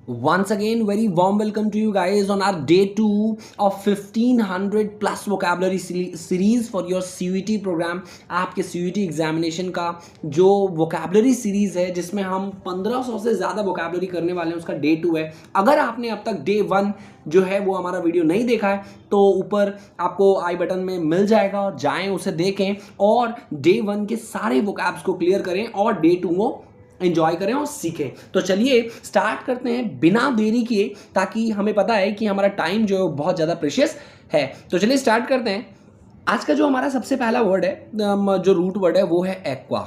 Once again, very warm welcome to you guys on our day 2 of 1500 plus vocabulary series for your CUET program. आपके CUET examination का जो vocabulary series है जिसमें हम 1500 से ज़्यादा vocabulary करने वाले हैं, उसका day 2 है. अगर आपने अब तक day 1 जो है वो हमारा वीडियो नहीं देखा है तो ऊपर आपको आई बटन में मिल जाएगा, जाएं उसे देखें और day 1 के सारे vocabs को क्लियर करें और day 2 को एंजॉय करें और सीखें. तो चलिए स्टार्ट करते हैं बिना देरी किए, ताकि हमें पता है कि हमारा टाइम जो है बहुत ज़्यादा प्रेशियस है. तो चलिए स्टार्ट करते हैं. आज का जो हमारा सबसे पहला वर्ड है, जो रूट वर्ड है, वो है एक्वा.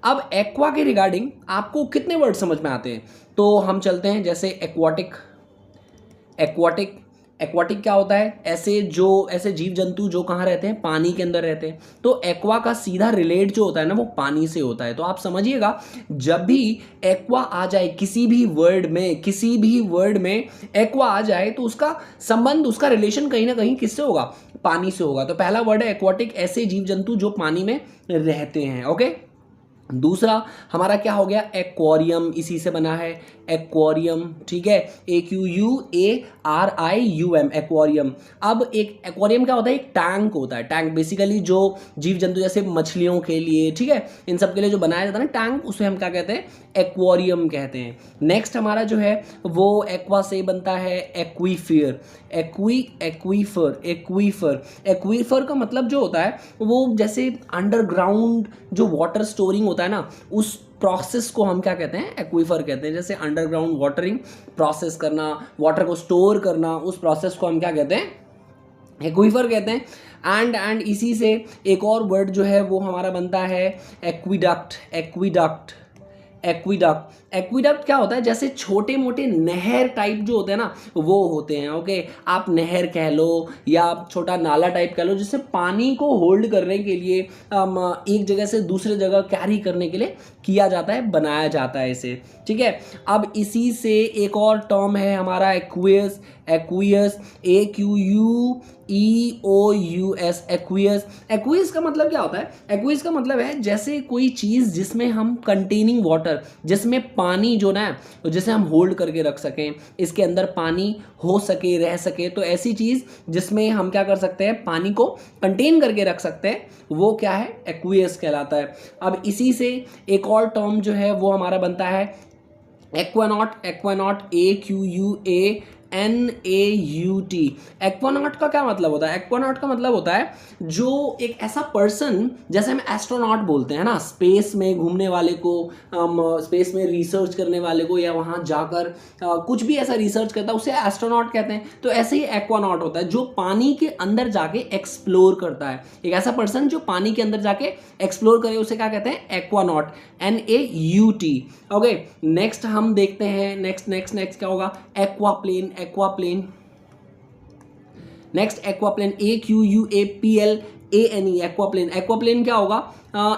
अब एक्वा के रिगार्डिंग आपको कितने वर्ड समझ में आते हैं? तो हम चलते हैं जैसे एक्वाटिक. एक्वाटिक एक्वाटिक क्या होता है? ऐसे जीव जंतु जो कहाँ रहते हैं? पानी के अंदर रहते हैं. तो एक्वा का सीधा रिलेट जो होता है ना, वो पानी से होता है. तो आप समझिएगा, जब भी एक्वा आ जाए किसी भी वर्ड में एक्वा आ जाए तो उसका संबंध, उसका रिलेशन कहीं ना कहीं किससे होगा? पानी से होगा. तो पहला वर्ड है एक्वाटिक, ऐसे जीव जंतु जो पानी में रहते हैं. ओके. दूसरा हमारा क्या हो गया? एक्वेरियम. इसी से बना है एक्वेरियम. ठीक है, AQUARIUM, एक्वेरियम. अब एक एक्वेरियम क्या होता है? एक टैंक होता है. टैंक बेसिकली जो जीव जंतु जैसे मछलियों के लिए, ठीक है, इन सब के लिए जो बनाया जाता है ना टैंक, उसे हम क्या कहते हैं? एक्वेरियम कहते हैं. नेक्स्ट हमारा जो है वो एक्वा से बनता है एक्वीफियर. एक्वीफर का मतलब जो होता है वो जैसे अंडरग्राउंड जो वाटर स्टोरिंग होता है ना, उस प्रोसेस को हम क्या कहते हैं? एक्वीफर कहते हैं. जैसे अंडरग्राउंड वाटरिंग प्रोसेस करना, वाटर को स्टोर करना, उस प्रोसेस को हम क्या कहते हैं? एक्वीफर कहते हैं. एंड इसी से एक और वर्ड जो है वो हमारा बनता है एक्विडक्ट. एक्विडक्ट क्या होता है? जैसे छोटे मोटे नहर टाइप जो होते हैं ना, वो होते हैं. ओके, आप नहर कह लो या छोटा नाला टाइप कह लो, जिससे पानी को होल्ड करने के लिए एक जगह से दूसरे जगह कैरी करने के लिए किया जाता है, बनाया जाता है इसे. ठीक है. अब इसी से एक और टर्म है हमारा एक्वियस. एक्वियस. एक्वियस का मतलब क्या होता है? एक्वियस का मतलब है जैसे कोई चीज़ जिसमें हम कंटेनिंग वाटर, जिसमें पानी जो ना जिसे हम होल्ड करके रख सकें, इसके अंदर पानी हो सके, रह सके, तो ऐसी चीज़ जिसमें हम क्या कर सकते हैं? पानी को कंटेन करके रख सकते हैं, वो क्या है? एक्वियस कहलाता है. अब इसी से एक और टर्म जो है वो हमारा बनता है एक्वानॉट. AQUANAUT. एक्वानॉट का क्या मतलब होता है? एक्वानॉट का मतलब होता है जो एक ऐसा पर्सन, जैसे हम एस्ट्रोनॉट बोलते हैं ना, स्पेस में घूमने वाले को, स्पेस में रिसर्च करने वाले को, या वहाँ जाकर कुछ भी ऐसा रिसर्च करता है, उसे एस्ट्रोनॉट कहते हैं. तो ऐसे ही एक्वानॉट होता है जो पानी के अंदर जाके एक्सप्लोर करता है. एक ऐसा पर्सन जो पानी के अंदर जाके एक्सप्लोर करे, उसे क्या कहते हैं? एक्वानॉट. NAUT. ओके. नेक्स्ट हम देखते हैं, नेक्स्ट क्या होगा? एक्वाप्लेन. नेक्स्ट एक्वाप्लेन. AQUAPLANE. एक्वाप्लेन क्या होगा?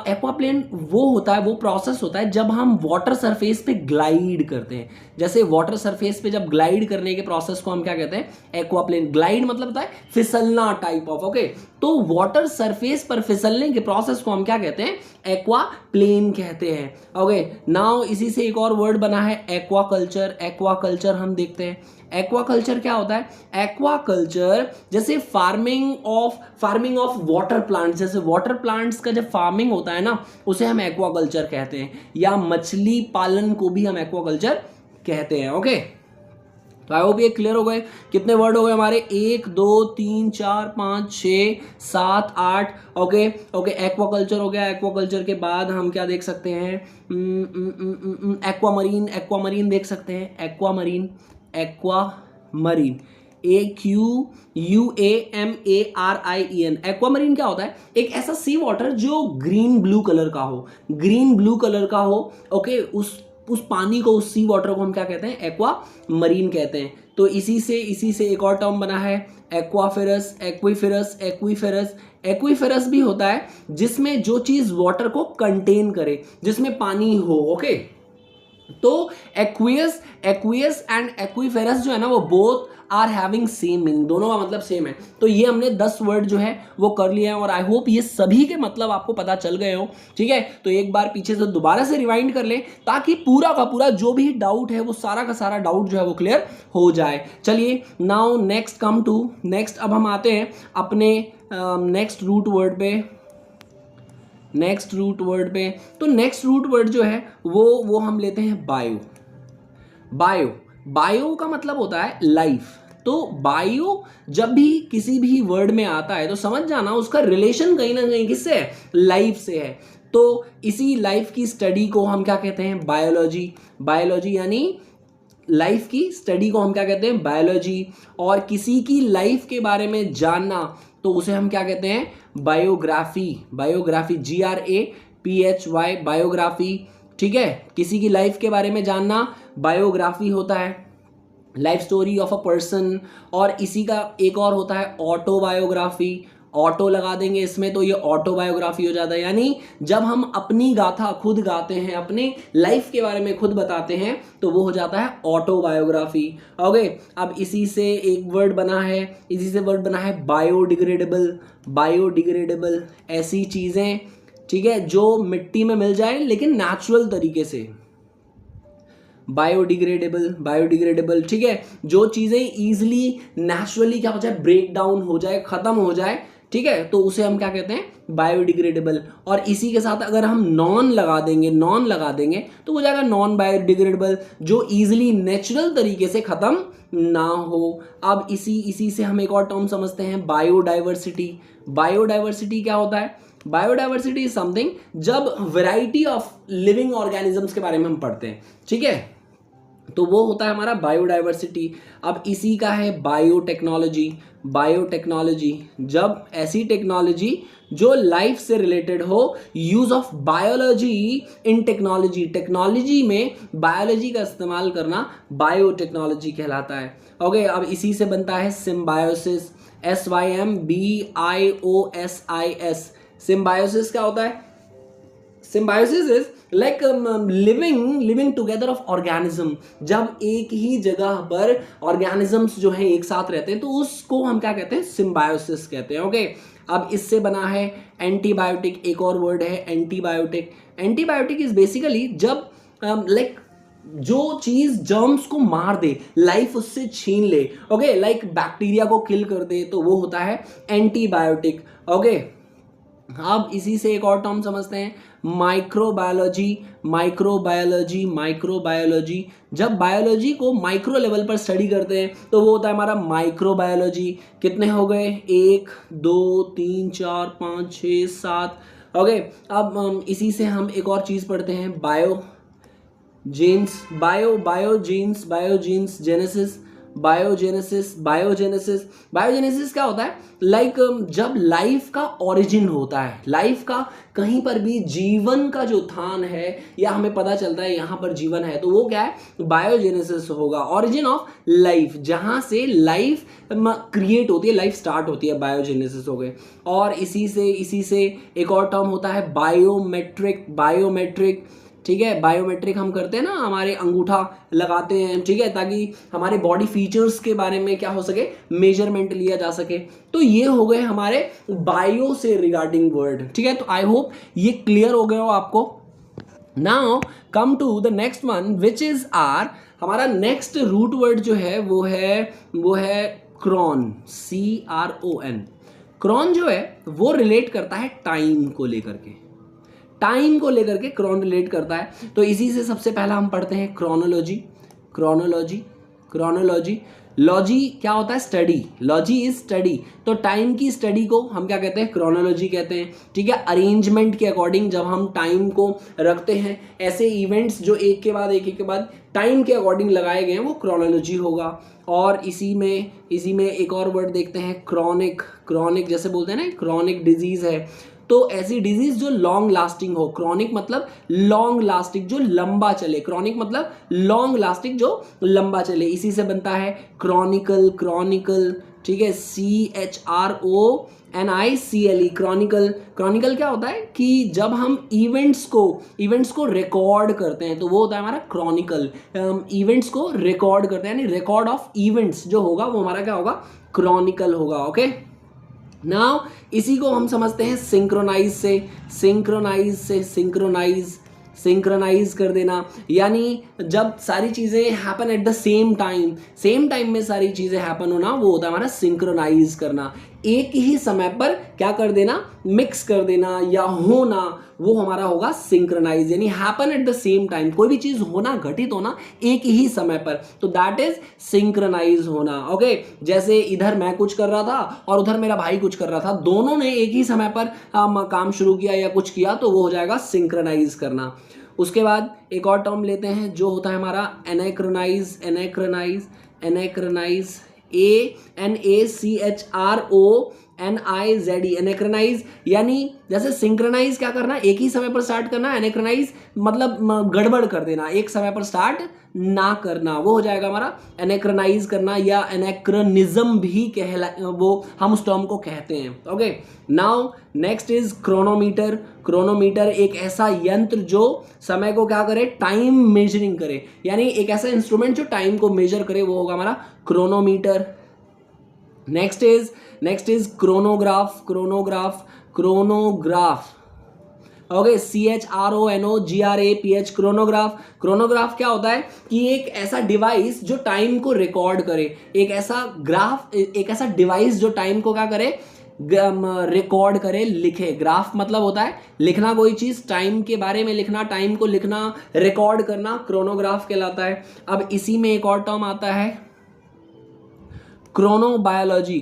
एक्वाप्लेन वो होता है, वो प्रोसेस होता है जब हम वाटर सरफेस पे ग्लाइड करते हैं. जैसे वाटर सरफेस पे जब ग्लाइड करने के प्रोसेस को हम क्या कहते हैं? एक्वाप्लेन. ग्लाइड मतलब होता है फिसलना टाइप ऑफ. ओके. तो वाटर सरफेस पर फिसलने के प्रोसेस को हम क्या कहते हैं? एक्वाप्लेन कहते हैं. ओके. नाउ इसी से एक और वर्ड बना है एक्वाकल्चर. हम देखते हैं एक्वाकल्चर क्या होता है. एक्वाकल्चर जैसे फार्मिंग ऑफ वाटर प्लांट्स, जैसे वाटर प्लांट्स का जब फार्मिंग होता है ना, उसे हम एक्वाकल्चर कहते हैं. या मछली पालन को भी हम एक्वाकल्चर कहते हैं. ओके. तो आई होप ये क्लियर हो गए. कितने वर्ड हो गए हमारे? 1 2 3 4 5 6 7 8. ओके. एक्वाकल्चर हो गया. एक्वाकल्चर के बाद हम क्या देख सकते हैं? एक्वामरीन देख सकते हैं. एक्वामरीन. AQUAMARIN. एक्वामरीन क्या होता है? एक ऐसा सी वाटर जो ग्रीन ब्लू कलर का हो. ओके. उस पानी को, उस सी वाटर को हम क्या कहते हैं? एक्वामरीन कहते हैं. तो इसी से एक और टर्म बना है एक्वीफेरस भी होता है जिसमें जो चीज वाटर को कंटेन करे, जिसमें पानी हो. ओके. तो एक्वियस एक्वियस एंड एक्विफेरस जो है ना वो both are having same meaning, दोनों का मतलब सेम है। तो ये हमने 10 वर्ड जो है वो कर लिया है और आई होप ये सभी के मतलब आपको पता चल गए हो। ठीक है, तो एक बार पीछे से दोबारा से रिवाइंड कर लें ताकि पूरा का पूरा जो भी डाउट है वो सारा का सारा डाउट जो है वो क्लियर हो जाए। चलिए now next come to next, अब हम आते हैं अपने नेक्स्ट रूट वर्ड पे। नेक्स्ट रूट वर्ड पे तो नेक्स्ट रूट वर्ड जो है वो हम लेते हैं बायो। बायो बायो का मतलब होता है लाइफ। तो बायो जब भी किसी भी वर्ड में आता है तो समझ जाना उसका रिलेशन कहीं ना कहीं किससे है, लाइफ से है। तो इसी लाइफ की स्टडी को हम क्या कहते हैं, बायोलॉजी। बायोलॉजी यानी लाइफ की स्टडी को हम क्या कहते हैं, बायोलॉजी। और किसी की लाइफ के बारे में जानना तो उसे हम क्या कहते हैं, बायोग्राफी। Biography GRAPHY biography. ठीक है, किसी की लाइफ के बारे में जानना बायोग्राफी होता है, life story of a person. और इसी का एक और होता है ऑटोबायोग्राफी। ऑटो लगा देंगे इसमें तो ये ऑटोबायोग्राफी हो जाता है, यानी जब हम अपनी गाथा खुद गाते हैं, अपने लाइफ के बारे में खुद बताते हैं तो वो हो जाता है ऑटोबायोग्राफी। ओके, अब इसी से एक वर्ड बना है, इसी से वर्ड बना है बायोडिग्रेडेबल। बायोडिग्रेडेबल ऐसी चीज़ें, ठीक है, जो मिट्टी में मिल जाए लेकिन नेचुरल तरीके से। बायोडिग्रेडेबल बायोडिग्रेडेबल ठीक है, जो चीज़ें ईजिली नेचुरली क्या हो जाए, ब्रेक डाउन हो जाए, ख़त्म हो जाए। ठीक है, तो उसे हम क्या कहते हैं, बायोडिग्रेडेबल। और इसी के साथ अगर हम नॉन लगा देंगे तो हो जाएगा नॉन बायोडिग्रेडेबल, जो ईजिली नेचुरल तरीके से ख़त्म ना हो। अब इसी से हम एक और टर्म समझते हैं, बायोडाइवर्सिटी। बायोडाइवर्सिटी क्या होता है, बायोडाइवर्सिटी इज समथिंग जब वैरायटी ऑफ लिविंग ऑर्गेनिजम्स के बारे में हम पढ़ते हैं। ठीक है, तो वो होता है हमारा बायोडाइवर्सिटी। अब इसी का है बायोटेक्नोलॉजी। बायोटेक्नोलॉजी जब ऐसी टेक्नोलॉजी जो लाइफ से रिलेटेड हो, use of biology in technology. Technology में बायोलॉजी का इस्तेमाल करना बायोटेक्नोलॉजी कहलाता है। ओके, अब इसी से बनता है सिम्बायोसिस। SYMBIOSIS। सिम्बायोसिस क्या होता है, symbiosis is like living together of organism. जब एक ही जगह पर ऑर्गेनिजम्स जो हैं एक साथ रहते हैं तो उसको हम क्या कहते हैं, सिम्बायोसिस कहते हैं। ओके, अब इससे बना है एंटीबायोटिक। एक और वर्ड है एंटीबायोटिक। एंटीबायोटिक इज बेसिकली जब लाइक जो चीज जर्म्स को मार दे, लाइफ उससे छीन ले, ओके, लाइक बैक्टीरिया को किल कर दे, तो वो होता है एंटीबायोटिक। ओके, अब इसी से एक और टर्म समझते हैं, माइक्रोबायोलॉजी। माइक्रोबायोलॉजी माइक्रोबायोलॉजी जब बायोलॉजी को माइक्रो लेवल पर स्टडी करते हैं तो वो होता है हमारा माइक्रोबायोलॉजी। कितने हो गए, 1 2 3 4 5 6 7। ओके, अब इसी से हम एक और चीज़ पढ़ते हैं, बायोजेन्स। बायोजेन्स जेनेसिस। बायोजेनेसिस क्या होता है, लाइक जब लाइफ का ओरिजिन होता है, लाइफ का कहीं पर भी जीवन का जो उत्थान है या हमें पता चलता है यहाँ पर जीवन है, तो वो क्या है, बायोजेनेसिस होगा। ओरिजिन ऑफ लाइफ, जहाँ से लाइफ क्रिएट होती है, लाइफ स्टार्ट होती है, बायोजेनेसिस हो गए। और इसी से एक और टर्म होता है बायोमेट्रिक। बायोमेट्रिक ठीक है, बायोमेट्रिक हम करते हैं ना, हमारे अंगूठा लगाते हैं, ठीक है, ताकि हमारे बॉडी फीचर्स के बारे में क्या हो सके, मेजरमेंट लिया जा सके। तो ये हो गए हमारे बायो से रिगार्डिंग वर्ड। ठीक है, तो आई होप ये क्लियर हो गए हो आपको। Now come to the next one which is R, हमारा नेक्स्ट रूट वर्ड जो है वो है क्रॉन। CRON। क्रॉन जो है वो रिलेट करता है टाइम को लेकर के, टाइम को लेकर के क्रॉन रिलेट करता है। तो इसी से सबसे पहला हम पढ़ते हैं क्रोनोलॉजी। क्रोनोलॉजी लॉजी क्या होता है, स्टडी। लॉजी इज स्टडी, तो टाइम की स्टडी को हम क्या कहते हैं, क्रोनोलॉजी कहते हैं। ठीक है, अरेंजमेंट के अकॉर्डिंग जब हम टाइम को रखते हैं, ऐसे इवेंट्स जो एक के बाद टाइम के अकॉर्डिंग लगाए गए हैं, वो क्रोनोलॉजी होगा। और इसी में एक और वर्ड देखते हैं, क्रॉनिक जैसे बोलते हैं ना, क्रॉनिक डिजीज है, तो ऐसी डिजीज जो लॉन्ग लास्टिंग हो। क्रॉनिक मतलब लॉन्ग लास्टिंग, जो लंबा चले। क्रॉनिक मतलब लॉन्ग लास्टिंग, जो लंबा चले। इसी से बनता है क्रॉनिकल। ठीक है, CHRONICAL। NICLE Chronicle. क्रॉनिकल क्या होता है कि जब हम इवेंट्स को रिकॉर्ड करते हैं तो वो होता है हमारा क्रॉनिकल। इवेंट्स को रिकॉर्ड करते हैं यानी रिकॉर्ड ऑफ इवेंट्स जो होगा वो हमारा क्या होगा, क्रॉनिकल होगा। ओके, नाउ इसी को हम समझते हैं सिंक्रोनाइज कर देना, यानी जब सारी चीज़ें happen at the same time में सारी चीज़ें हैपन होना, वो होता है हमारा सिंक्रोनाइज करना। एक ही समय पर क्या कर देना, मिक्स कर देना या होना, वो हमारा होगा सिंक्रोनाइज, यानी happen at the same time, कोई भी चीज़ होना, घटित होना एक ही समय पर, तो दैट इज सिंक्रोनाइज होना। ओके, जैसे इधर मैं कुछ कर रहा था और उधर मेरा भाई कुछ कर रहा था, दोनों ने एक ही समय पर काम शुरू किया या कुछ किया, तो वो हो जाएगा सिंक्रोनाइज करना। उसके बाद एक और टर्म लेते हैं जो होता है हमारा एनाक्रोनाइज। ANACHRONIZE, एनाक्रोनाइज, यानी जैसे सिंक्रोनाइज क्या करना, एक ही समय पर स्टार्ट करना, एनाक्रोनाइज मतलब गड़बड़ कर देना, एक समय पर स्टार्ट ना करना, वो हो जाएगा हमारा एनाक्रोनाइज करना, या एनाक्रोनिज्म भी वो हम उस टर्म को कहते हैं। Okay, now next is chronometer. Chronometer एक ऐसा यंत्र जो समय को क्या करे, टाइम मेजरिंग करे, यानी एक ऐसा इंस्ट्रूमेंट जो टाइम को मेजर करे, वो होगा हमारा chronometer. Next is chronograph. Okay, CHRONOGRAPH, chronograph क्या होता है कि एक ऐसा डिवाइस जो टाइम को रिकॉर्ड करे, एक ऐसा डिवाइस जो टाइम को क्या करे, रिकॉर्ड करे, लिखे। ग्राफ मतलब होता है लिखना, कोई चीज टाइम के बारे में लिखना, टाइम को लिखना, रिकॉर्ड करना, क्रोनोग्राफ कहलाता है। अब इसी में एक और टर्म आता है क्रोनोबायोलॉजी।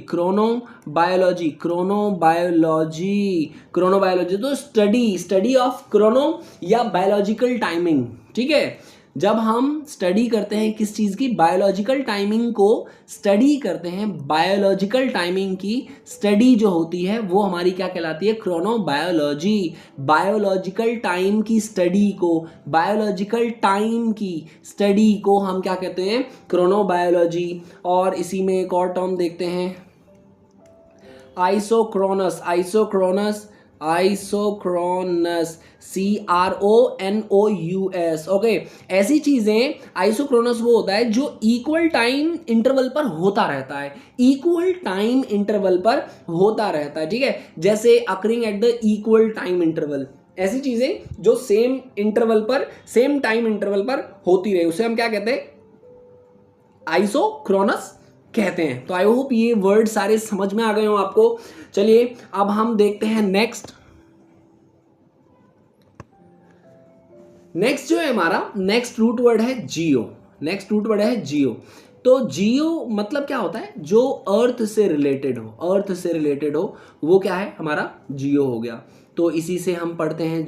तो स्टडी ऑफ क्रोनो या बायोलॉजिकल टाइमिंग। ठीक है, जब हम स्टडी करते हैं किस चीज की, बायोलॉजिकल टाइमिंग को स्टडी करते हैं, बायोलॉजिकल टाइमिंग की स्टडी जो होती है वो हमारी क्या कहलाती है, क्रोनोबायोलॉजी। बायोलॉजिकल टाइम की स्टडी को हम क्या कहते हैं, क्रोनोबायोलॉजी। और इसी में एक और टर्म देखते हैं आइसोक्रोनस। CRONOUS। ओके, ऐसी चीजें, आइसोक्रोनस वो होता है जो इक्वल टाइम इंटरवल पर होता रहता है, ठीक है, जैसे occurring at the equal time interval, ऐसी चीजें जो सेम टाइम इंटरवल पर होती रहे, उसे हम क्या कहते हैं, आइसोक्रोनस कहते हैं। तो आई होप ये वर्ड सारे समझ में आ गए हो आपको। चलिए अब हम देखते हैं नेक्स्ट जो है हमारा नेक्स्ट रूट वर्ड है जियो। तो जियो मतलब क्या होता है, जो अर्थ से रिलेटेड हो, वो क्या है हमारा जियो हो गया। तो इसी से हम पढ़ते हैं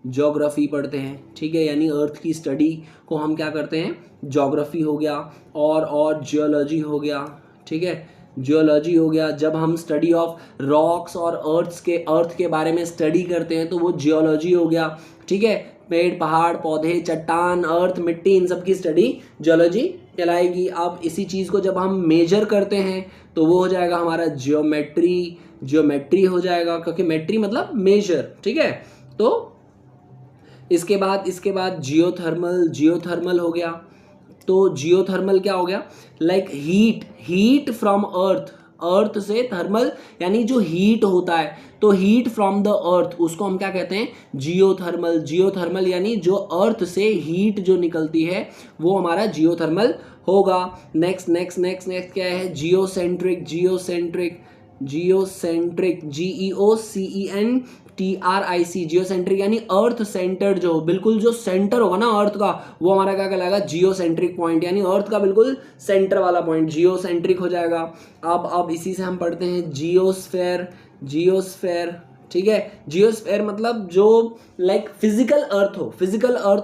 ज्योग्राफी पढ़ते हैं, ठीक है, यानी अर्थ की स्टडी को हम क्या करते हैं, ज्योग्राफी हो गया। और जियोलॉजी हो गया, ठीक है, जियोलॉजी हो गया। जब हम स्टडी ऑफ रॉक्स और अर्थ के बारे में स्टडी करते हैं तो वो जियोलॉजी हो गया, ठीक है, पेड़ पहाड़ पौधे चट्टान अर्थ मिट्टी इन सब की स्टडी जियोलॉजी कहलाएगी। अब इसी चीज़ को जब हम मेजर करते हैं तो वो हो जाएगा हमारा जियोमेट्री हो जाएगा, क्योंकि मेट्री मतलब मेजर, ठीक है। तो इसके बाद जियोथर्मल हो गया। तो जियोथर्मल क्या हो गया, लाइक हीट फ्रॉम अर्थ से, थर्मल यानी जो हीट होता है, तो हीट फ्रॉम द अर्थ उसको हम क्या कहते हैं, जियोथर्मल यानी जो अर्थ से हीट जो निकलती है वो हमारा जियोथर्मल होगा। नेक्स्ट क्या है, जियोसेंट्रिक GEOCENTRIC, जियोसेंट्रिक यानी अर्थ सेंटर्ड, जो बिल्कुल जो सेंटर होगा ना अर्थ का, वो हमारा क्या कहलाएगा, जियोसेंट्रिक पॉइंट, यानी अर्थ का बिल्कुल सेंटर वाला पॉइंट जियोसेंट्रिक हो जाएगा। अब इसी से हम पढ़ते हैं जियोस्फेयर, ठीक है। जियोस्फेयर मतलब जो लाइक फिजिकल अर्थ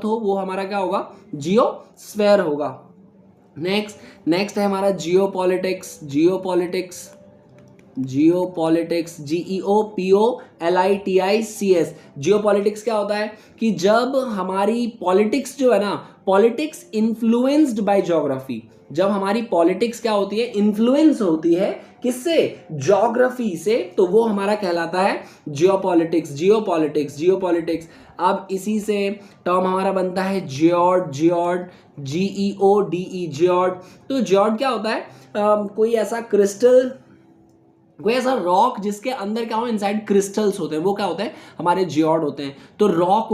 हो वो हमारा क्या होगा, जियोस्फेयर होगा। नेक्स्ट है हमारा जियोपॉलिटिक्स GEOPOLITICS। जियोपॉलिटिक्स क्या होता है कि जब हमारी पॉलिटिक्स जो है ना पॉलिटिक्स इन्फ्लुएंस्ड बाय ज्योग्राफी, जब हमारी पॉलिटिक्स क्या होती है, इन्फ्लुएंस होती है किससे, ज्योग्राफी से, तो वो हमारा कहलाता है जियोपॉलिटिक्स। जियोपॉलिटिक्स जियोपॉलिटिक्स अब इसी से टर्म हमारा बनता है जियोड, जियोड GEODE जियोड। तो जियोड क्या होता है, कोई ऐसा क्रिस्टल, कोई ऐसा रॉक जिसके अंदर क्या हो, इनसाइड क्रिस्टल्स होते हैं, वो क्या होते हैं, हमारे जियोड होते हैं। तो rock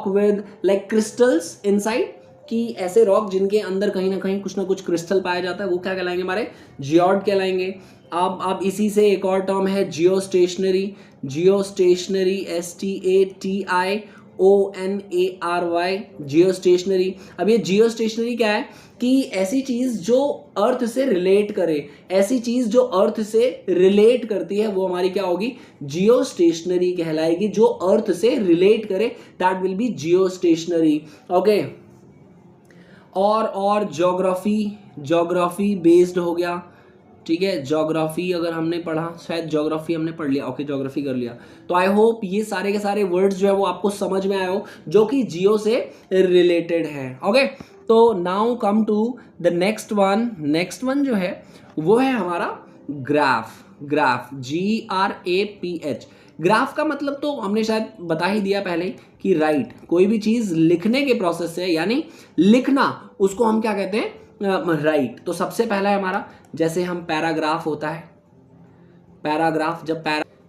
with like crystals inside, कि ऐसे रॉक जिनके अंदर कहीं ना कुछ क्रिस्टल पाया जाता है, वो क्या कहलाएंगे, हमारे जियोड कहलाएंगे। अब इसी से एक और टर्म है जियो स्टेशनरी। जियो स्टेशनरी STATIONARY, जियो स्टेशनरी। अब ये जियो स्टेशनरी क्या है, कि ऐसी चीज जो अर्थ से रिलेट करे, ऐसी चीज जो अर्थ से रिलेट करती है, वो हमारी क्या होगी, जियो स्टेशनरी कहलाएगी। जो अर्थ से रिलेट करे, that will be Jio stationery. Okay, और ज्योग्राफी बेस्ड हो गया, ठीक है। ज्योग्राफी अगर हमने पढ़ा, शायद ज्योग्राफी हमने पढ़ लिया, ओके ज्योग्राफी कर लिया। तो आई होप ये सारे के सारे वर्ड्स जो है वो आपको समझ में आए हो, जो कि जियो से रिलेटेड है। ओके, तो now come to the next one जो है वो है हमारा ग्राफ। GRAPH। ग्राफ का मतलब तो हमने शायद बता ही दिया पहले कि राइट, कोई भी चीज लिखने के प्रोसेस से, यानी लिखना, उसको हम क्या कहते हैं, राइट। तो सबसे पहला है हमारा, जैसे हम पैराग्राफ होता है, पैराग्राफ,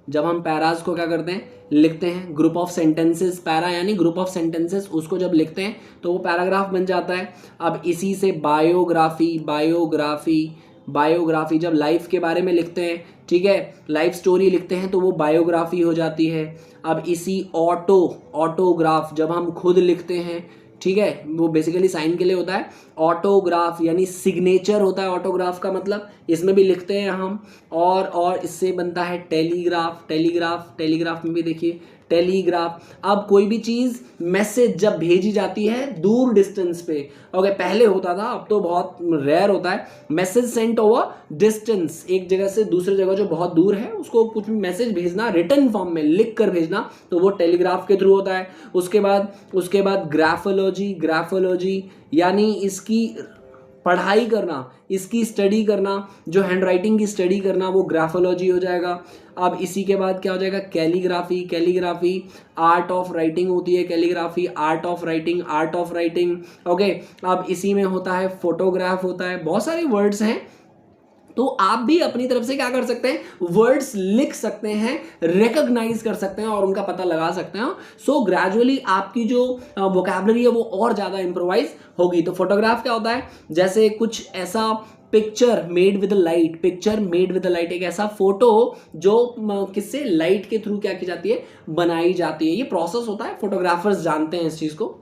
जब हम पैराज को क्या करते हैं, लिखते हैं, ग्रुप ऑफ सेंटेंसेस, पैरा यानी ग्रुप ऑफ सेंटेंसेस, उसको जब लिखते हैं तो वो पैराग्राफ बन जाता है। अब इसी से बायोग्राफी जब लाइफ के बारे में लिखते हैं, ठीक है, लाइफ स्टोरी लिखते हैं, तो वो बायोग्राफी हो जाती है। अब इसी ऑटोग्राफ, जब हम खुद लिखते हैं, ठीक है, वो बेसिकली साइन के लिए होता है। ऑटोग्राफ यानी सिग्नेचर होता है ऑटोग्राफ का मतलब, इसमें भी लिखते हैं हम। और इससे बनता है टेलीग्राफ में भी देखिए टेलीग्राफ। अब कोई भी चीज मैसेज जब भेजी जाती है दूर डिस्टेंस पे, ओके, पहले होता था, अब तो बहुत रेयर होता है, मैसेज सेंट ओवर डिस्टेंस, एक जगह से दूसरी जगह जो बहुत दूर है उसको कुछ भी मैसेज भेजना, रिटन फॉर्म में लिख कर भेजना, तो वो टेलीग्राफ के थ्रू होता है। उसके बाद ग्राफोलॉजी यानी इसकी पढ़ाई करना, इसकी स्टडी करना, जो हैंडराइटिंग की स्टडी करना, वो ग्राफोलॉजी हो जाएगा। अब इसी के बाद क्या हो जाएगा, कैलीग्राफी आर्ट ऑफ राइटिंग होती है, calligraphy art of writing. Okay, अब इसी में होता है फोटोग्राफ होता है, बहुत सारे वर्ड्स हैं। तो आप भी अपनी तरफ से क्या कर सकते हैं, वर्ड्स लिख सकते हैं, रिकॉग्नाइज कर सकते हैं और उनका पता लगा सकते हैं। सो ग्रेजुअली आपकी जो वोकैबुलरी है वो और ज्यादा इंप्रोवाइज होगी। तो फोटोग्राफ क्या होता है, जैसे कुछ ऐसा पिक्चर मेड विद लाइट, एक ऐसा फोटो जो किससे, लाइट के थ्रू क्या की जाती है, बनाई जाती है। ये प्रोसेस होता है, फोटोग्राफर्स जानते हैं इस चीज को।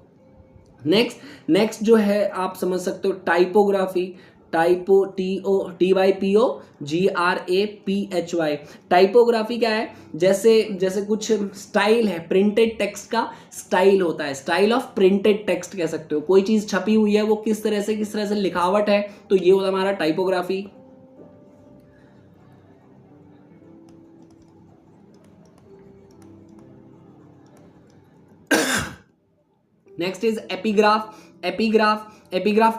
नेक्स्ट जो है आप समझ सकते हो टाइपोग्राफी, TYPOGRAPHY। टाइपोग्राफी क्या है, जैसे कुछ स्टाइल है, प्रिंटेड टेक्स्ट का स्टाइल होता है, स्टाइल ऑफ प्रिंटेड टेक्स्ट कह सकते हो। कोई चीज छपी हुई है, वो किस तरह से लिखावट है, तो ये होता है हमारा टाइपोग्राफी। नेक्स्ट इज एपिग्राफ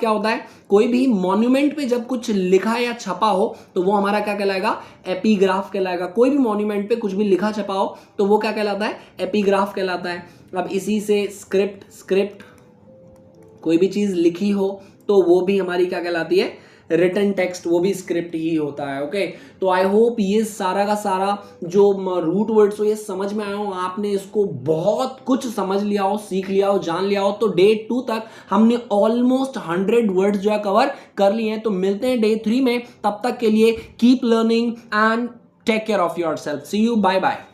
क्या होता है, कोई भी मॉन्यूमेंट पे जब कुछ लिखा या छपा हो तो वो हमारा क्या कहलाएगा, एपिग्राफ कहलाएगा। कोई भी मॉन्यूमेंट पे कुछ भी लिखा छपा हो तो वो क्या कहलाता है, एपिग्राफ कहलाता है। अब इसी से स्क्रिप्ट, कोई भी चीज लिखी हो तो वो भी हमारी क्या कहलाती है, रिटन टेक्स्ट, वो भी स्क्रिप्ट ही होता है। ओके, तो आई होप ये सारा का सारा जो रूट वर्ड्स हो ये समझ में आया हो, आपने इसको बहुत कुछ समझ लिया हो, सीख लिया हो, जान लिया हो। तो डे 2 तक हमने ऑलमोस्ट 100 वर्ड्स जो है कवर कर लिए हैं। तो मिलते हैं डे 3 में, तब तक के लिए keep learning and take care of yourself. See you, bye bye.